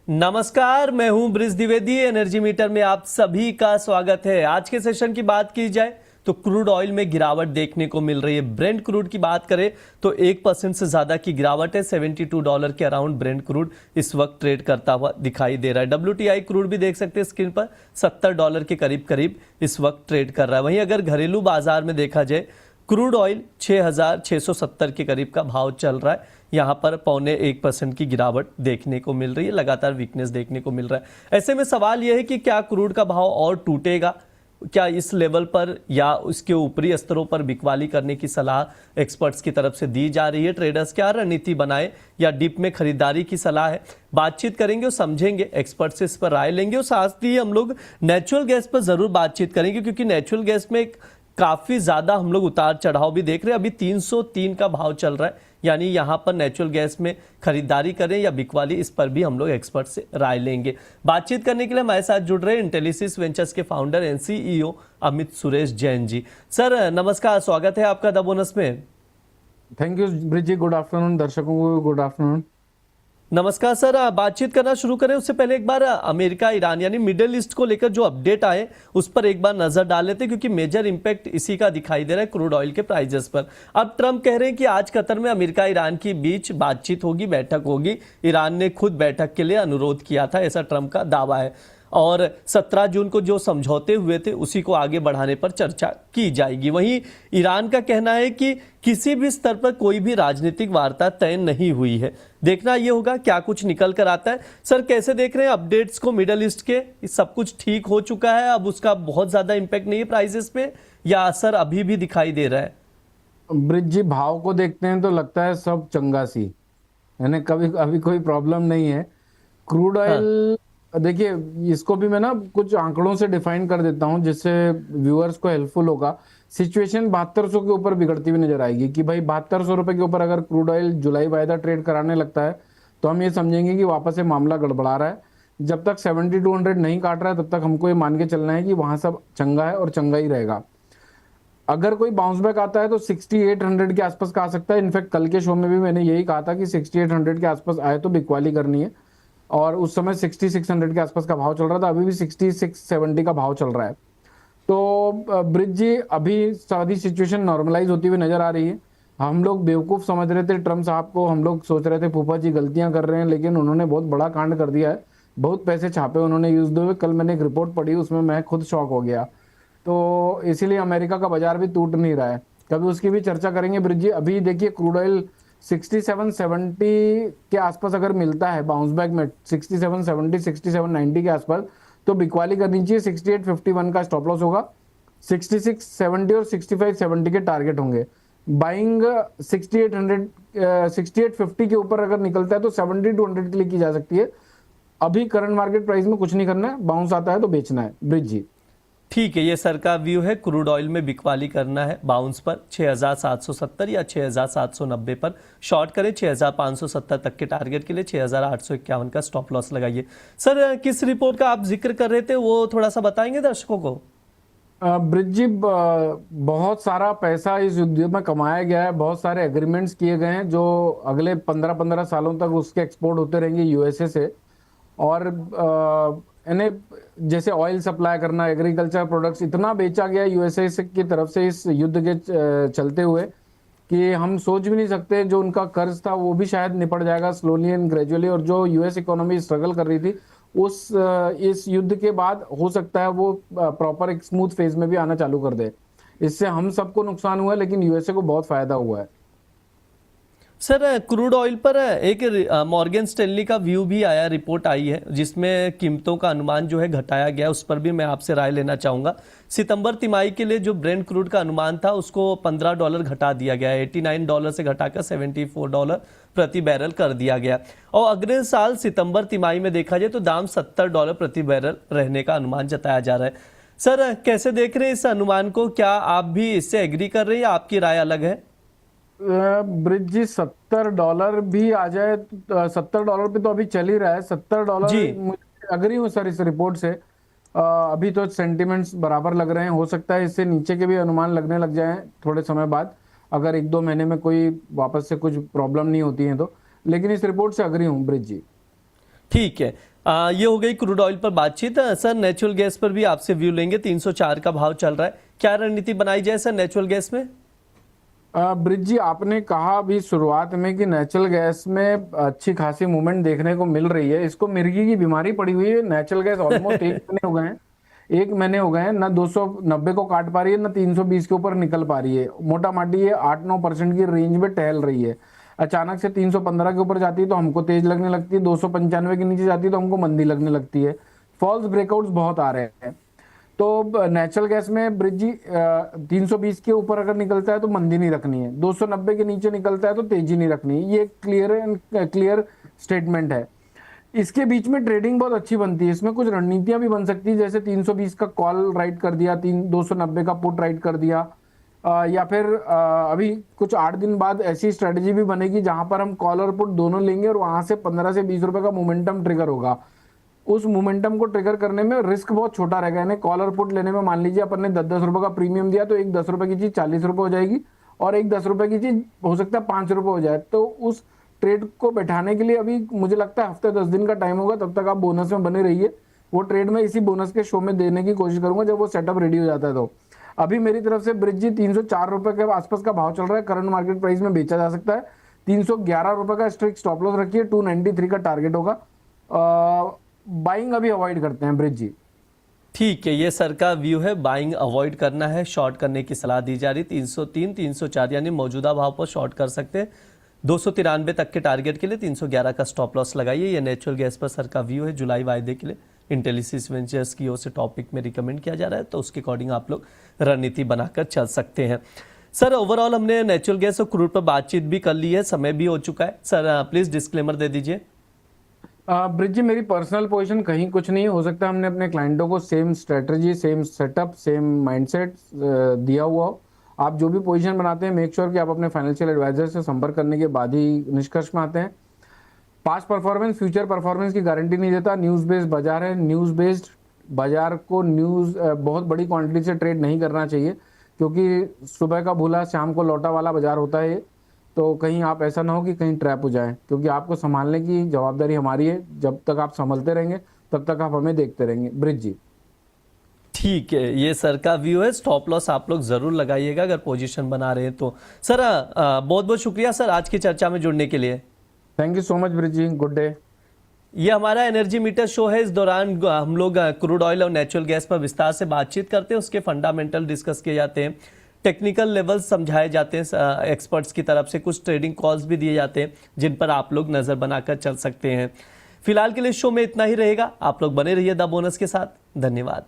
नमस्कार, मैं हूं ब्रिज द्विवेदी। एनर्जी मीटर में आप सभी का स्वागत है। आज के सेशन की बात की जाए तो क्रूड ऑयल में गिरावट देखने को मिल रही है। ब्रेंट क्रूड की बात करें तो 1% से ज्यादा की गिरावट है। $72 के अराउंड ब्रेंट क्रूड इस वक्त ट्रेड करता हुआ दिखाई दे रहा है। WTI क्रूड भी देख सकते हैं स्क्रीन पर, $70 के करीब करीब इस वक्त ट्रेड कर रहा है। वहीं अगर घरेलू बाजार में देखा जाए, क्रूड ऑयल 6,670 के करीब का भाव चल रहा है। यहाँ पर 0.25% की गिरावट देखने को मिल रही है, लगातार वीकनेस देखने को मिल रहा है। ऐसे में सवाल यह है कि क्या क्रूड का भाव और टूटेगा? क्या इस लेवल पर या उसके ऊपरी स्तरों पर बिकवाली करने की सलाह एक्सपर्ट्स की तरफ से दी जा रही है? ट्रेडर्स क्या रणनीति बनाए या डिप में खरीदारी की सलाह है? बातचीत करेंगे और समझेंगे, एक्सपर्ट से इस पर राय लेंगे। और साथ ही हम लोग नेचुरल गैस पर जरूर बातचीत करेंगे, क्योंकि नेचुरल गैस में काफी ज्यादा हम लोग उतार चढ़ाव भी देख रहे हैं। अभी 303 का भाव चल रहा है, यानी यहां पर नेचुरल गैस में खरीदारी करें या बिकवाली, इस पर भी हम लोग एक्सपर्ट से राय लेंगे। बातचीत करने के लिए हमारे साथ जुड़ रहे इंटेलिसिस वेंचर्स के founder and CEO Amit Suresh Jain ji. Sir नमस्कार, स्वागत है आपका द बोनस में। Thank you Brij ji, good afternoon. दर्शकों को गुड आफ्टरनून। नमस्कार सर। बातचीत करना शुरू करें उससे पहले एक बार अमेरिका ईरान यानी मिडिल ईस्ट को लेकर जो अपडेट आए उस पर एक बार नजर डाल लेते हैं, क्योंकि मेजर इंपैक्ट इसी का दिखाई दे रहा है क्रूड ऑयल के प्राइजेस पर। अब ट्रंप कह रहे हैं कि आज कतर में अमेरिका ईरान के बीच बातचीत होगी, बैठक होगी। ईरान ने खुद बैठक के लिए अनुरोध किया था, ऐसा ट्रंप का दावा है। और 17 जून को जो समझौते हुए थे उसी को आगे बढ़ाने पर चर्चा की जाएगी। वहीं ईरान का कहना है कि किसी भी स्तर पर कोई भी राजनीतिक वार्ता तय नहीं हुई है। देखना यह होगा क्या कुछ निकल कर आता है। सर कैसे देख रहे हैं अपडेट्स को मिडल ईस्ट के? सब कुछ ठीक हो चुका है, अब उसका बहुत ज्यादा इंपैक्ट नहीं है प्राइसेस पे, या असर अभी भी दिखाई दे रहा है? ब्रिज जी, भाव को देखते हैं तो लगता है सब चंगा सी, यानी कभी अभी कोई प्रॉब्लम नहीं है। क्रूड हाँ। ऑयल देखिए, इसको भी मैं ना कुछ आंकड़ों से डिफाइन कर देता हूं जिससे व्यूअर्स को हेल्पफुल होगा। सिचुएशन 7200 के ऊपर बिगड़ती हुई नजर आएगी कि भाई 7200 रुपए के ऊपर अगर क्रूड ऑयल जुलाई वायदा ट्रेड कराने लगता है तो हम ये समझेंगे कि वापस से मामला गड़बड़ा रहा है। जब तक 7200 नहीं काट रहा है तब तक हमको ये मान के चलना है कि वहां सब चंगा है और चंगा ही रहेगा। अगर कोई बाउंस बैक आता है तो 6800 के आसपास का आ सकता है। इनफैक्ट कल के शो में भी मैंने यही कहा था कि 6800 के आसपास आए तो बिकवाली करनी है, और उस समय 6600 के आसपास का भाव चल रहा था। अभी भी 6670 का भाव चल रहा है। तो ब्रिज जी, अभी सारी सिचुएशन नॉर्मलाइज होती हुई नजर आ रही है। हम लोग बेवकूफ समझ रहे थे ट्रम्प साहब को, हम लोग सोच रहे थे फूफा जी गलतियां कर रहे हैं, लेकिन उन्होंने बहुत बड़ा कांड कर दिया है। बहुत पैसे छापे उन्होंने यूज हुए। कल मैंने एक रिपोर्ट पढ़ी, उसमें मैं खुद शॉक हो गया। तो इसीलिए अमेरिका का बाजार भी टूट नहीं रहा है। कभी उसकी भी चर्चा करेंगे ब्रिज जी। अभी देखिए क्रूड ऑयल 6770 के आसपास अगर मिलता है बाउंस बैक में, 6770 6790 के आसपास, तो बिकवाली करनी चाहिए। 6851 का स्टॉप लॉस होगा, 6670 और 6570 के टारगेट होंगे। बाइंग 6800 6850 के ऊपर अगर निकलता है तो 7200 के लिए की जा सकती है। अभी करंट मार्केट प्राइस में कुछ नहीं करना है, बाउंस आता है तो बेचना है ब्रिज जी। ठीक है, ये सर का व्यू है। क्रूड ऑयल में बिकवाली करना है बाउंस पर 6770 या 6790 पर शॉर्ट करें। 6570 तक के टारगेट के लिए 6851 का स्टॉप लॉस लगाइए। सर किस रिपोर्ट का आप जिक्र कर रहे थे वो थोड़ा सा बताएंगे दर्शकों को? ब्रिज जी, बहुत सारा पैसा इस युद्ध में कमाया गया है। बहुत सारे एग्रीमेंट्स किए गए हैं जो अगले 15-15 सालों तक उसके एक्सपोर्ट होते रहेंगे यूएसए से। और यानी जैसे ऑयल सप्लाई करना, एग्रीकल्चर प्रोडक्ट्स, इतना बेचा गया यूएसए की तरफ से इस युद्ध के चलते हुए कि हम सोच भी नहीं सकते। जो उनका कर्ज था वो भी शायद निपट जाएगा स्लोली एंड ग्रेजुअली। और जो यूएस इकोनॉमी स्ट्रगल कर रही थी उस इस युद्ध के बाद हो सकता है वो प्रॉपर एक स्मूथ फेज में भी आना चालू कर दे। इससे हम सबको नुकसान हुआ है, लेकिन यूएसए को बहुत फायदा हुआ है। सर क्रूड ऑयल पर एक मॉर्गन स्टैनली का व्यू भी आया, रिपोर्ट आई है जिसमें कीमतों का अनुमान जो है घटाया गया। उस पर भी मैं आपसे राय लेना चाहूंगा। सितंबर तिमाही के लिए जो ब्रेंट क्रूड का अनुमान था उसको $15 घटा दिया गया, $89 से घटाकर $74 प्रति बैरल कर दिया गया। और अगले साल सितंबर तिमाही में देखा जाए तो दाम $70 प्रति बैरल रहने का अनुमान जताया जा रहा है। सर कैसे देख रहे हैं इस अनुमान को? क्या आप भी इससे एग्री कर रहे हैं या आपकी राय अलग है? ब्रिज जी, $70 भी आ जाए, $70 पे तो अभी चल ही रहा है। $70 जी। मुझे अग्री हूँ सर इस रिपोर्ट से। अभी तो सेंटिमेंट्स बराबर लग रहे हैं। हो सकता है इससे नीचे के भी अनुमान लगने लग जाएं थोड़े समय बाद, अगर 1-2 महीने में कोई वापस से कुछ प्रॉब्लम नहीं होती है तो। लेकिन इस रिपोर्ट से अग्री हूँ ब्रिज जी। ठीक है। ये हो गई क्रूड ऑयल पर बातचीत। सर नेचुरल गैस पर भी आपसे व्यू लेंगे। 304 का भाव चल रहा है, क्या रणनीति बनाई जाए सर नेचुरल गैस में? ब्रिज जी, आपने कहा अभी शुरुआत में कि नेचुरल गैस में अच्छी खासी मूवमेंट देखने को मिल रही है। इसको मिर्गी की बीमारी पड़ी हुई है। नेचुरल गैस ऑलमोस्ट 1 महीने हो गए हैं, 1 महीने हो गए हैं, ना 290 को काट पा रही है, ना 320 के ऊपर निकल पा रही है। मोटा माटी ये 8-9% की रेंज में टहल रही है। अचानक से 315 के ऊपर जाती है तो हमको तेज लगने लगती है, 295 के नीचे जाती है तो हमको मंदी लगने लगती है। फॉल्स ब्रेकआउट्स बहुत आ रहे हैं। तो नेचुरल गैस में ब्रिज जी 320 के ऊपर अगर निकलता है तो मंदी नहीं रखनी है, 290 के नीचे निकलता है तो तेजी नहीं रखनी है। ये क्लियर स्टेटमेंट है। इसके बीच में ट्रेडिंग बहुत अच्छी बनती है। इसमें कुछ रणनीतियां भी बन सकती है, जैसे 320 का कॉल राइट कर दिया, 290 का पुट राइट कर दिया, या फिर अभी कुछ 8 दिन बाद ऐसी स्ट्रेटेजी भी बनेगी जहां पर हम कॉल और पुट दोनों लेंगे और वहां से 15 से 20 रुपए का मोमेंटम ट्रिगर होगा। उस मोमेंटम को ट्रिगर करने में रिस्क बहुत छोटा रहेगा। यानी कॉल और पुट लेने में मान लीजिए अपन ने 10-10 रुपए का प्रीमियम दिया तो एक 10 रुपए की चीज 40 रुपए हो जाएगी और एक 10 रुपए की चीज हो सकता है 5 रुपए हो जाए। तो उस ट्रेड को बैठाने के लिए अभी मुझे लगता है हफ्ते 10 दिन का टाइम होगा। तब तक आप बोनस में बने रहिए। वो ट्रेड में इसी बोनस के शो में देने की कोशिश करूंगा जब वो सेटअप रेडी हो जाता है। तो अभी मेरी तरफ से ब्रिज जी 304 रुपए के आसपास का भाव चल रहा है। करंट मार्केट प्राइस में बेचा जा सकता है। 311 रुपए का स्ट्रिक्ट स्टॉप लॉस रखिए, 293 का टारगेट होगा। बाइंग अभी अवॉइड करते हैं ब्रिज जी। ठीक है, ये सर का व्यू है। बाइंग अवॉइड करना है, शॉर्ट करने की सलाह दी जा रही। 303 304 यानी मौजूदा भाव पर शॉर्ट कर सकते हैं। 293 तक के टारगेट के लिए 311 का स्टॉप लॉस लगाइए। ये नेचुरल गैस पर सर का व्यू है। जुलाई वायदे के लिए इंटेलिसिस वेंचर्स की ओर से टॉपिक में रिकमेंड किया जा रहा है, तो उसके अकॉर्डिंग आप लोग रणनीति बनाकर चल सकते हैं। सर ओवरऑल हमने नेचुरल गैस और क्रूड पर बातचीत भी कर ली है, समय भी हो चुका है। सर प्लीज डिस्क्लेमर दे दीजिए। ब्रिज जी, मेरी पर्सनल पोजीशन कहीं कुछ नहीं हो सकता। हमने अपने क्लाइंटों को same strategy, same setup, same mindset दिया हुआ हो। आप जो भी पोजीशन बनाते हैं मेक श्योर कि आप अपने फाइनेंशियल एडवाइजर से संपर्क करने के बाद ही निष्कर्ष में आते हैं। पास्ट परफॉर्मेंस फ्यूचर परफॉर्मेंस की गारंटी नहीं देता। न्यूज बेस्ड बाजार है। न्यूज बेस्ड बाजार को बहुत बड़ी क्वांटिटी से ट्रेड नहीं करना चाहिए, क्योंकि सुबह का भूला शाम को लौटा वाला बाजार होता है। तो कहीं आप ऐसा ना हो कि कहीं ट्रैप हो जाए, क्योंकि आपको संभालने की जवाबदारी हमारी है। जब तक आप संभलते रहेंगे तब तक आप हमें देखते रहेंगे। ब्रिज जी ठीक है, ये सर का व्यू है। स्टॉप लॉस आप लोग जरूर लगाइएगा अगर पोजीशन बना रहे हैं तो। सर बहुत बहुत शुक्रिया सर आज की चर्चा में जुड़ने के लिए। Thank you so much Brij ji, good day. ये हमारा एनर्जी मीटर शो है। इस दौरान हम लोग क्रूड ऑयल और नेचुरल गैस पर विस्तार से बातचीत करते हैं, उसके फंडामेंटल डिस्कस किए जाते हैं, टेक्निकल लेवल समझाए जाते हैं एक्सपर्ट्स की तरफ से, कुछ ट्रेडिंग कॉल्स भी दिए जाते हैं जिन पर आप लोग नजर बनाकर चल सकते हैं। फिलहाल के लिए शो में इतना ही रहेगा। आप लोग बने रहिए द बोनस के साथ। धन्यवाद।